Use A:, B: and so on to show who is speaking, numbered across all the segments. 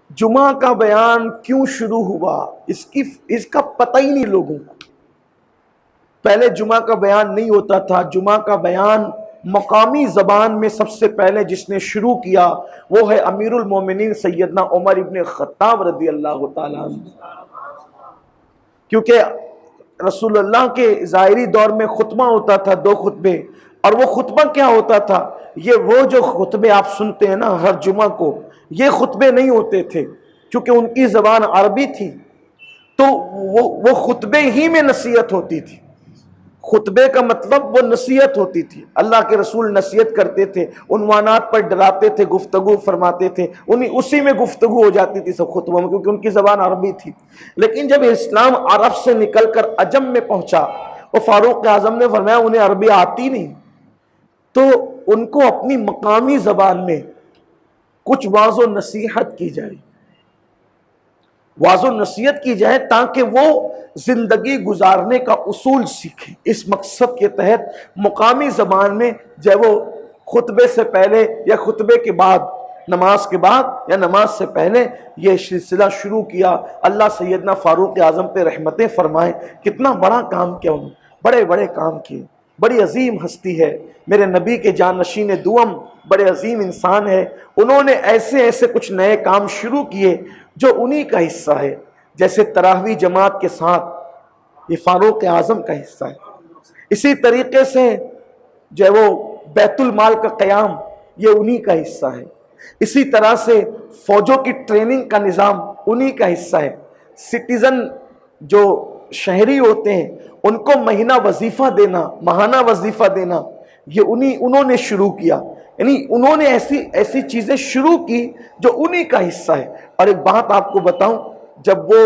A: جمعہ کا بیان کیوں شروع ہوا اس کا پتہ ہی نہیں لوگوں کو۔ پہلے جمعہ کا بیان نہیں ہوتا تھا۔ جمعہ کا بیان مقامی زبان میں سب سے پہلے جس نے شروع کیا وہ ہے امیر المومنین سیدنا عمر ابن خطاب رضی اللہ تعالیٰ عنہ، کیونکہ رسول اللہ کے ظاہری دور میں خطبہ ہوتا تھا، 2 خطبے، اور وہ خطبہ کیا ہوتا تھا؟ یہ وہ جو خطبے آپ سنتے ہیں نا ہر جمعہ کو، یہ خطبے نہیں ہوتے تھے، کیونکہ ان کی زبان عربی تھی تو وہ خطبے ہی میں نصیحت ہوتی تھی۔ خطبے کا مطلب وہ نصیحت ہوتی تھی، اللہ کے رسول نصیحت کرتے تھے، عنوانات پر ڈراتے تھے، گفتگو فرماتے تھے، اسی میں گفتگو ہو جاتی تھی سب خطبوں میں، کیونکہ ان کی زبان عربی تھی۔ لیکن جب اسلام عرب سے نکل کر عجم میں پہنچا، وہ فاروق اعظم نے فرمایا انہیں عربی آتی نہیں، تو ان کو اپنی مقامی زبان میں کچھ واعظ و نصیحت کی جائے، واعظ و نصیحت کی جائے تاکہ وہ زندگی گزارنے کا اصول سیکھیں۔ اس مقصد کے تحت مقامی زبان میں جب وہ خطبے سے پہلے یا خطبے کے بعد، نماز کے بعد یا نماز سے پہلے یہ سلسلہ شروع کیا۔ اللہ سیدنا فاروق اعظم پہ رحمتیں فرمائیں، کتنا بڑا کام کیا انہوں نے، بڑے بڑے کام کیے، بڑی عظیم ہستی ہے، میرے نبی کے جانشین دوم، بڑے عظیم انسان ہے۔ انہوں نے ایسے کچھ نئے کام شروع کیے جو انہی کا حصہ ہے، جیسے تراویح جماعت کے ساتھ، یہ فاروق اعظم کا حصہ ہے۔ اسی طریقے سے جو وہ بیت المال کا قیام، یہ انہی کا حصہ ہے۔ اسی طرح سے فوجوں کی ٹریننگ کا نظام انہی کا حصہ ہے۔ سٹیزن جو شہری ہوتے ہیں ان کو مہینہ وظیفہ دینا، ماہانہ وظیفہ دینا، یہ انہوں نے شروع کیا، یعنی انہوں نے ایسی چیزیں شروع کی جو انہی کا حصہ ہے۔ اور ایک بات آپ کو بتاؤں، جب وہ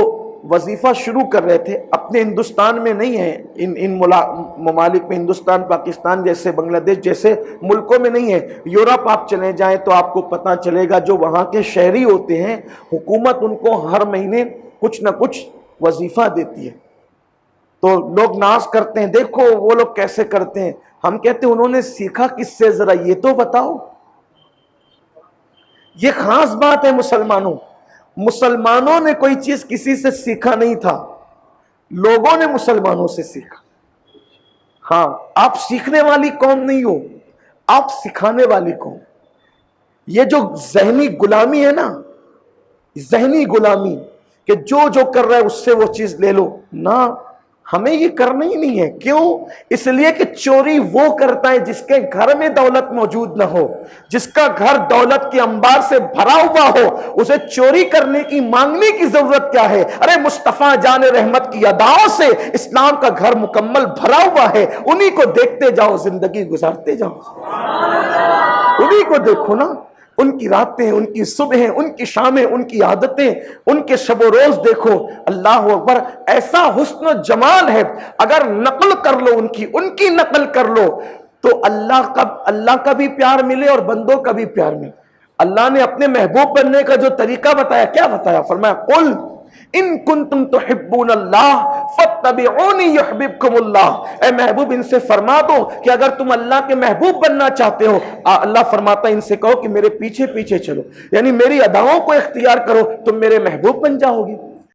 A: وظیفہ شروع کر رہے تھے، اپنے ہندوستان میں نہیں ہے، ان ممالک میں، ہندوستان، پاکستان جیسے، بنگلہ دیش جیسے ملکوں میں نہیں ہے، یورپ آپ چلے جائیں تو آپ کو پتہ چلے گا، جو وہاں کے شہری ہوتے ہیں حکومت ان کو ہر مہینے کچھ نہ کچھ وظیفہ دیتی ہے، تو لوگ ناز کرتے ہیں، دیکھو وہ لوگ کیسے کرتے ہیں۔ ہم کہتے ہیں انہوں نے سیکھا کس سے، ذرا یہ تو بتاؤ۔ یہ خاص بات ہے مسلمانوں نے کوئی چیز کسی سے سیکھا نہیں تھا، لوگوں نے مسلمانوں سے سیکھا۔ ہاں، آپ سیکھنے والی قوم نہیں ہو، آپ سکھانے والی قوم۔ یہ جو ذہنی غلامی ہے نا، ذہنی غلامی کہ جو کر رہا ہے اس سے وہ چیز لے لو، نہ، ہمیں یہ کرنا ہی نہیں ہے۔ کیوں؟ اس لیے کہ چوری وہ کرتا ہے جس کے گھر میں دولت موجود نہ ہو، جس کا گھر دولت کے انبار سے بھرا ہوا ہو، اسے چوری کرنے کی، مانگنے کی ضرورت کیا ہے؟ ارے مصطفیٰ جان رحمت کی اداؤں سے اسلام کا گھر مکمل بھرا ہوا ہے، انہی کو دیکھتے جاؤ، زندگی گزارتے جاؤ، انہی کو دیکھو نا، ان کی راتیں، ان کی صبحیں، ان کی شامیں، ان کی عادتیں، ان کے شب و روز دیکھو، اللہ اکبر، ایسا حسن و جمال ہے۔ اگر نقل کر لو ان کی نقل کر لو تو اللہ کا بھی پیار ملے اور بندوں کا بھی پیار ملے۔ اللہ نے اپنے محبوب بننے کا جو طریقہ بتایا، کیا بتایا؟ فرمایا قل ان کنتم تحبون اللہ فاتبعونی یحببکم اللہ۔ اے محبوب ان سے فرما دو کہ اگر تم اللہ کے محبوب بننا چاہتے ہو، اللہ فرماتا ہے ان سے کہو کہ میرے پیچھے پیچھے چلو، یعنی میری اداؤں کو اختیار کرو، تم میرے محبوب بن جاؤ گے۔